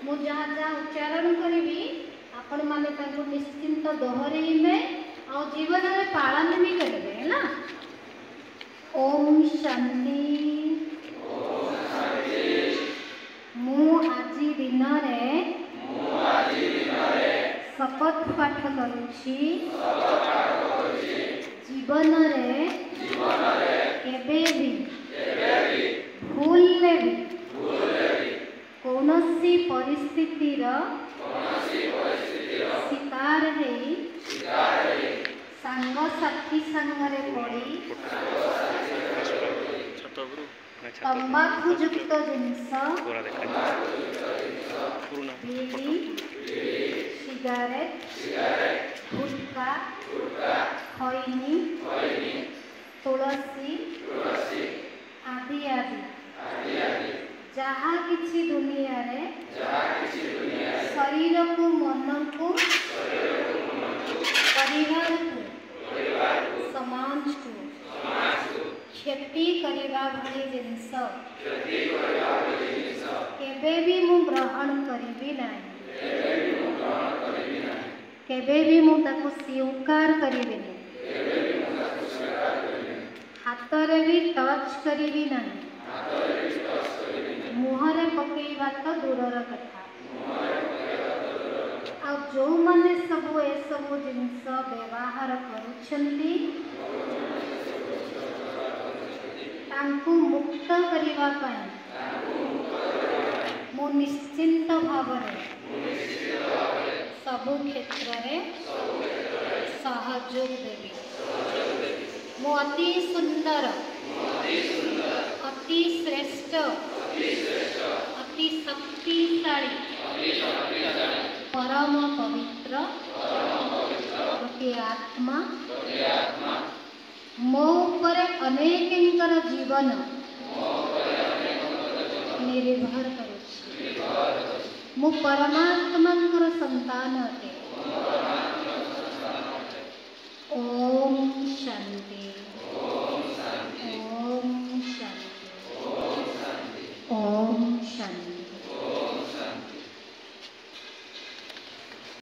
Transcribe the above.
मु जहाँ जहाँ उच्चारण करी आपण माने निश्चिंत दोहरेइबे आ जीवन में पालन भी करेंगे है ना। ओम शांति। मु आजी दिन शपथ पाठ करुछि जीवन रे केबे भी भूल ले भी कौनसी परिस्थितिर शिकार है सांग साथी सांगरे पड़ी तंबाकू युक्त जिनस बीड़ी सिगारेट गुटखा खैनी तुलसी आदि आदि जहाँ किसी दुनिया रे शरीर को मन को परिवार को समाज को क्षति करने भली जिनस केबे भी मु ग्रहण करिबी नाही केबे भी मु ताको स्वीकार करिबी नाही हाथ भी टच करिबी नाही मुहरे पकेइबा तो दूरर कथा आ जो माने सब ए सब जिनस व्यवहार करुछंती तांकु मुक्त करिबा पाई मु निश्चिंत भावरे सबु क्षेत्र रे सहयोग देवी। मु अति सुंदर अति श्रेष्ठ अति शक्तिशाली परम पवित्र गोटे आत्मा मो उपरे अनेकंकर जीवन निर्भर करुछि। मु परमात्मांकर संतान अटे। ओम शांति।